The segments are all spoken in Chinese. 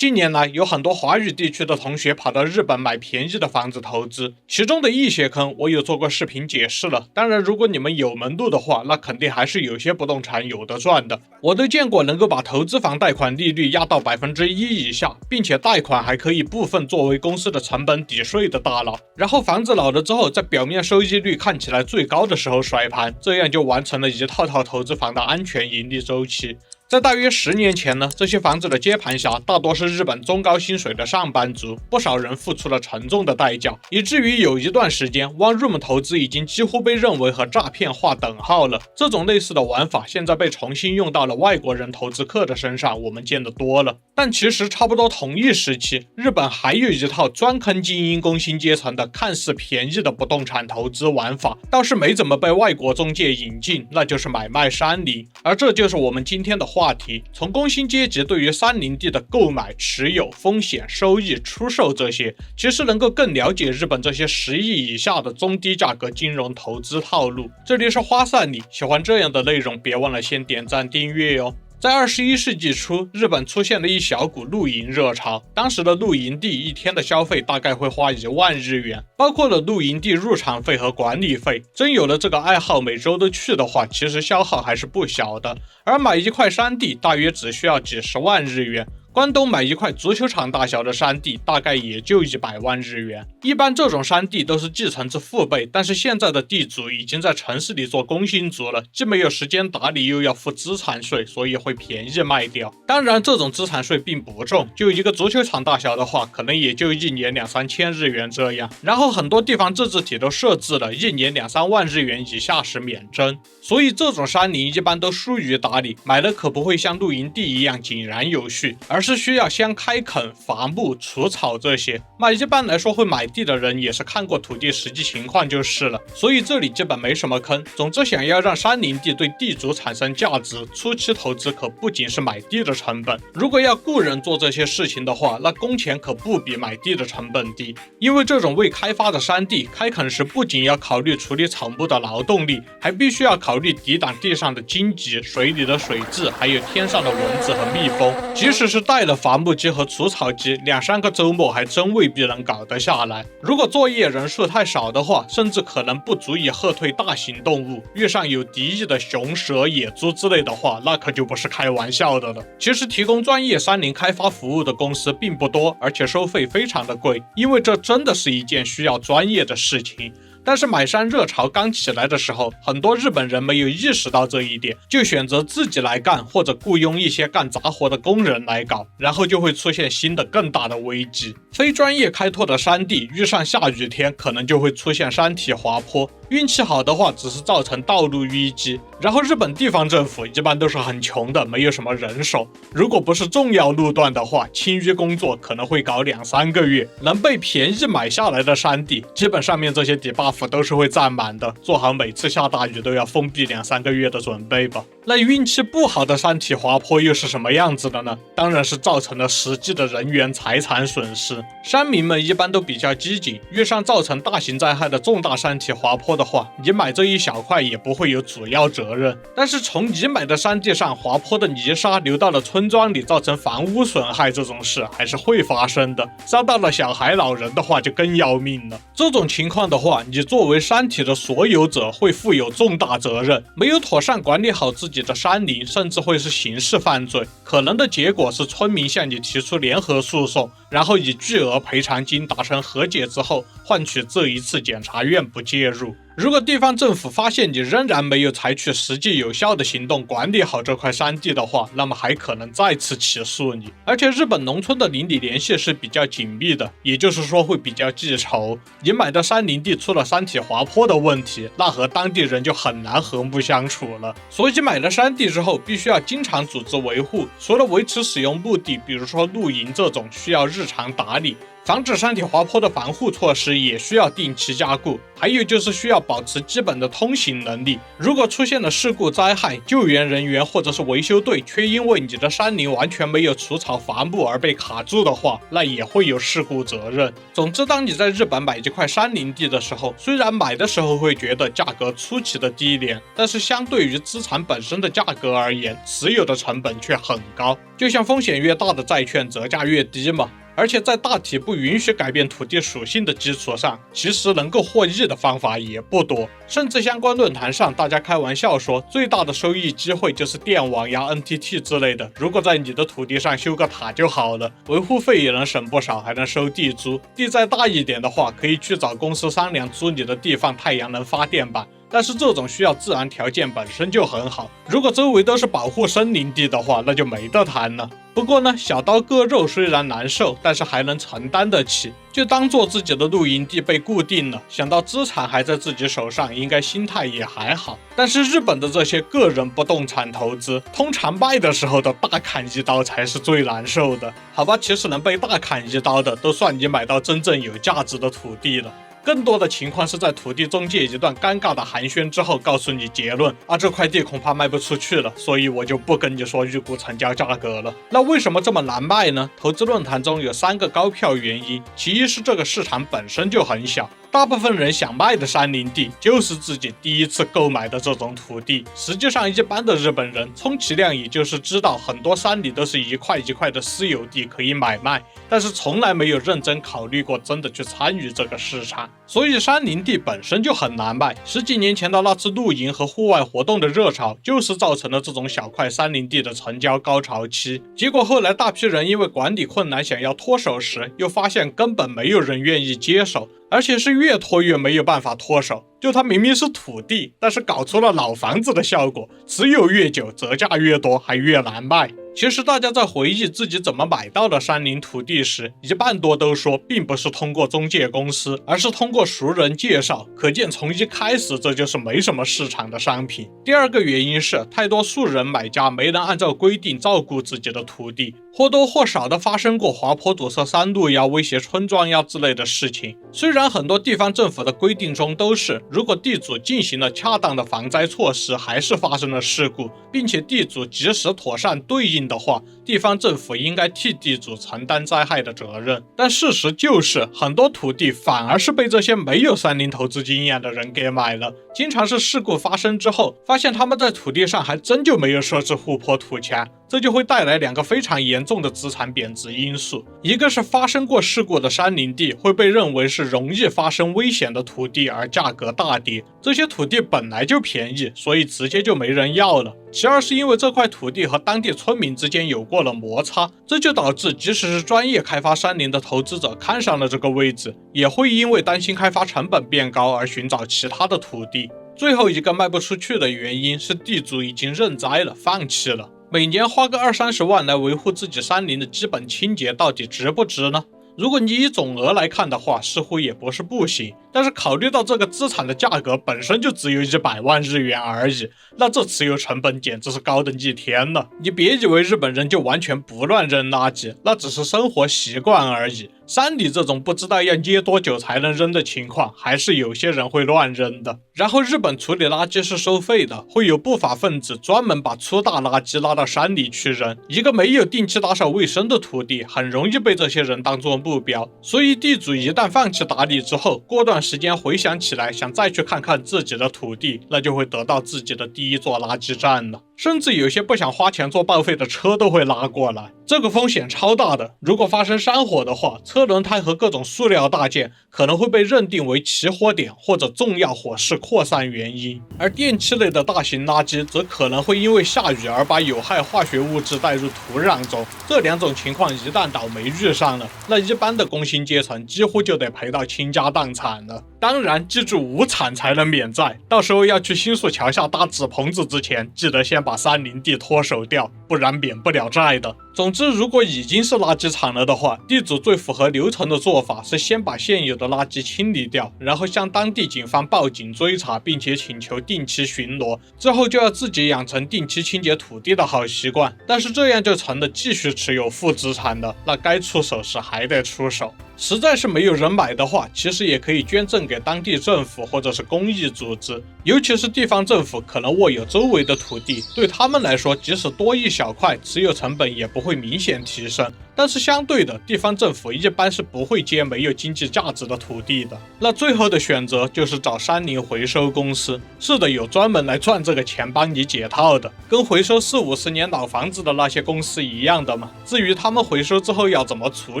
近年来，有很多华语地区的同学跑到日本买便宜的房子投资，其中的一些坑我有做过视频解释了。当然，如果你们有门路的话，那肯定还是有些不动产有的赚的。我都见过能够把投资房贷款利率压到1%以下，并且贷款还可以部分作为公司的成本抵税的大佬，然后房子老了之后，在表面收益率看起来最高的时候甩盘，这样就完成了一套套投资房的安全盈利周期。在大约10年前呢，这些房子的接盘侠大多是日本中高薪水的上班族，不少人付出了沉重的代价，以至于有一段时间，One Room 投资已经几乎被认为和诈骗划等号了。这种类似的玩法现在被重新用到了外国人投资客的身上，我们见得多了。但其实差不多同一时期，日本还有一套专坑精英工薪阶层的看似便宜的不动产投资玩法，倒是没怎么被外国中介引进，那就是买卖山林。而这就是我们今天的话题，从工薪阶级对于山林地的购买、持有、风险、收益、出售这些，其实能够更了解日本这些10亿以下的中低价格金融投资套路。这里是花散里，喜欢这样的内容，别忘了先点赞订阅哦。在21世纪初，日本出现了一小股露营热潮。当时的露营地一天的消费大概会花1万日元，包括了露营地入场费和管理费。真有了这个爱好，每周都去的话，其实消耗还是不小的。而买一块山地大约只需要几十万日元。关东买一块足球场大小的山地，大概也就100万日元。一般这种山地都是继承自父辈，但是现在的地主已经在城市里做工薪族了，既没有时间打理，又要付资产税，所以会便宜卖掉。当然，这种资产税并不重，就一个足球场大小的话，可能也就1年2-3千日元这样。然后很多地方自治体都设置了1年2-3万日元以下时免征，所以这种山林一般都疏于打理，买的可不会像露营地一样井然有序，而是需要先开垦、伐木、除草这些。一般来说会买地的人也是看过土地实际情况就是了，所以这里基本没什么坑。总之，想要让山林地对地主产生价值，初期投资可不仅是买地的成本。如果要雇人做这些事情的话，那工钱可不比买地的成本低。因为这种未开发的山地，开垦时不仅要考虑处理草木的劳动力，还必须要考虑抵挡地上的荆棘、水里的水蛭，还有天上的蚊子和蜜蜂。即使是带了伐木机和除草机，2-3个周末还真未必能搞得下来。如果作业人数太少的话，甚至可能不足以喝退大型动物。遇上有敌意的熊、蛇、野猪之类的话，那可就不是开玩笑的了。其实提供专业山林开发服务的公司并不多，而且收费非常的贵，因为这真的是一件需要专业的事情。但是买山热潮刚起来的时候，很多日本人没有意识到这一点，就选择自己来干，或者雇佣一些干杂活的工人来搞，然后就会出现新的更大的危机。非专业开拓的山地遇上下雨天，可能就会出现山体滑坡，运气好的话只是造成道路淤积。然后日本地方政府一般都是很穷的，没有什么人手，如果不是重要路段的话，清淤工作可能会搞2-3个月。能被便宜买下来的山地，基本上面这些底buff都是会占满的，做好每次下大雨都要封闭2-3个月的准备吧。那运气不好的山体滑坡又是什么样子的呢？当然是造成了实际的人员财产损失。山民们一般都比较机警，遇上造成大型灾害的重大山体滑坡的话，你买这一小块也不会有主要责任。但是从你买的山地上滑坡的泥沙流到了村庄里，造成房屋损害，这种事还是会发生的。伤到了小孩、老人的话就更要命了。这种情况的话，你作为山体的所有者会负有重大责任，没有妥善管理好自己的山林，甚至会是刑事犯罪。可能的结果是村民向你提出联合诉讼，然后以巨额赔偿金达成和解之后，换取这一次检察院不介入。如果地方政府发现你仍然没有采取实际有效的行动管理好这块山地的话，那么还可能再次起诉你。而且日本农村的邻里联系是比较紧密的，也就是说会比较记仇。你买的山林地出了山体滑坡的问题，那和当地人就很难和睦相处了。所以买了山地之后，必须要经常组织维护，除了维持使用目的，比如说露营这种需要日常打理，防止山体滑坡的防护措施也需要定期加固，还有就是需要保持基本的通行能力。如果出现了事故灾害，救援人员或者是维修队却因为你的山林完全没有除草伐木而被卡住的话，那也会有事故责任。总之，当你在日本买这块山林地的时候，虽然买的时候会觉得价格出奇的低廉，但是相对于资产本身的价格而言，持有的成本却很高。就像风险越大的债券折价越低嘛。而且在大体不允许改变土地属性的基础上，其实能够获益的方法也不多。甚至相关论坛上，大家开玩笑说，最大的收益机会就是电网呀、NTT 之类的。如果在你的土地上修个塔就好了，维护费也能省不少，还能收地租。地再大一点的话，可以去找公司商量租你的地放太阳能发电板。但是这种需要自然条件本身就很好，如果周围都是保护森林地的话，那就没得谈了。不过呢，小刀割肉虽然难受，但是还能承担得起。就当做自己的露营地被固定了，想到资产还在自己手上，应该心态也还好。但是日本的这些个人不动产投资，通常卖的时候的大砍一刀才是最难受的。好吧，其实能被大砍一刀的，都算你买到真正有价值的土地了。更多的情况是在土地中介一段尴尬的寒暄之后，告诉你结论啊，这块地恐怕卖不出去了，所以我就不跟你说预估成交价格了。那为什么这么难卖呢？投资论坛中有3个高票原因，其一是这个市场本身就很小。大部分人想卖的山林地就是自己第一次购买的这种土地。实际上，一般的日本人充其量也就是知道很多山里都是一块一块的私有地可以买卖，但是从来没有认真考虑过真的去参与这个市场。所以山林地本身就很难卖。10几年前的那次露营和户外活动的热潮，就是造成了这种小块山林地的成交高潮期。结果后来大批人因为管理困难想要脱手时，又发现根本没有人愿意接手。而且是越拖越没有办法脱手，就它明明是土地，但是搞出了老房子的效果，持有越久，折价越多，还越难卖。其实大家在回忆自己怎么买到的山林土地时，一半多都说并不是通过中介公司，而是通过熟人介绍，可见从一开始这就是没什么市场的商品。第二个原因是太多素人买家没能按照规定照顾自己的土地，或多或少的发生过滑坡堵塞山路呀、威胁村庄呀之类的事情。虽然很多地方政府的规定中都是，如果地主进行了恰当的防灾措施，还是发生了事故，并且地主及时妥善对应的话，地方政府应该替地主承担灾害的责任。但事实就是，很多土地反而是被这些没有山林投资经验的人给买了。经常是事故发生之后，发现他们在土地上还真就没有设置护坡土墙，这就会带来2个非常严重的资产贬值因素。一个是发生过事故的山林地会被认为是容易发生危险的土地，而价格大跌。这些土地本来就便宜，所以直接就没人要了。其二是因为这块土地和当地村民之间有过了摩擦，这就导致即使是专业开发山林的投资者看上了这个位置，也会因为担心开发成本变高而寻找其他的土地。最后一个卖不出去的原因是地主已经认栽了，放弃了。每年花个20-30万来维护自己山林的基本清洁，到底值不值呢？如果你以总额来看的话，似乎也不是不行，但是考虑到这个资产的价格本身就只有100万日元而已，那这持有成本简直是高的逆天了。你别以为日本人就完全不乱扔垃圾，那只是生活习惯而已。山里这种不知道要捏多久才能扔的情况，还是有些人会乱扔的。然后日本处理垃圾是收费的，会有不法分子专门把粗大垃圾拉到山里去扔。一个没有定期打扫卫生的土地，很容易被这些人当作目标。所以地主一旦放弃打理之后，过段时间回想起来，想再去看看自己的土地，那就会得到自己的第一座垃圾站了。甚至有些不想花钱做报废的车都会拉过来，这个风险超大的。如果发生山火的话，车轮胎和各种塑料大件可能会被认定为起火点或者重要火势扩散原因，而电器类的大型垃圾则可能会因为下雨而把有害化学物质带入土壤中。这2种情况一旦倒霉遇上了，那一般的工薪阶层几乎就得赔到倾家荡产了。当然，记住无产才能免债，到时候要去新宿桥下搭纸棚子之前，记得先把山林地脱手掉，不然免不了债的。总之，如果已经是垃圾场了的话，地主最符合流程的做法是先把现有的垃圾清理掉，然后向当地警方报警追查，并且请求定期巡逻。之后就要自己养成定期清洁土地的好习惯，但是这样就成了继续持有负资产的，那该出手时还得出手。实在是没有人买的话，其实也可以捐赠给当地政府或者是公益组织，尤其是地方政府可能握有周围的土地，对他们来说，即使多一小块，持有成本也不会明显提升。但是相对的，地方政府一般是不会接没有经济价值的土地的。那最后的选择就是找山林回收公司。是的，有专门来赚这个钱帮你解套的，跟回收40-50年老房子的那些公司一样的嘛。至于他们回收之后要怎么处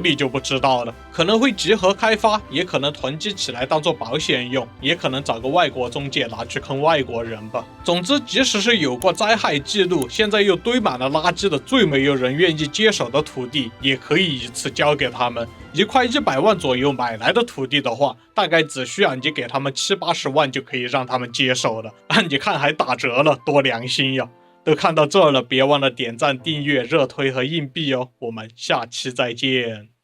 理就不知道了，可能会集合开发，也可能囤积起来当做保险用，也可能找个外国中介拿去坑外国人吧。总之，即使是有过灾害记录，现在又堆满了垃圾的最没有人愿意接手的土地，也可以一次交给他们。一块100万左右买来的土地的话，大概只需要你给他们70-80万就可以让他们接手了。你看还打折了，多良心呀！都看到这儿了，别忘了点赞、订阅、热推和硬币哦。我们下期再见。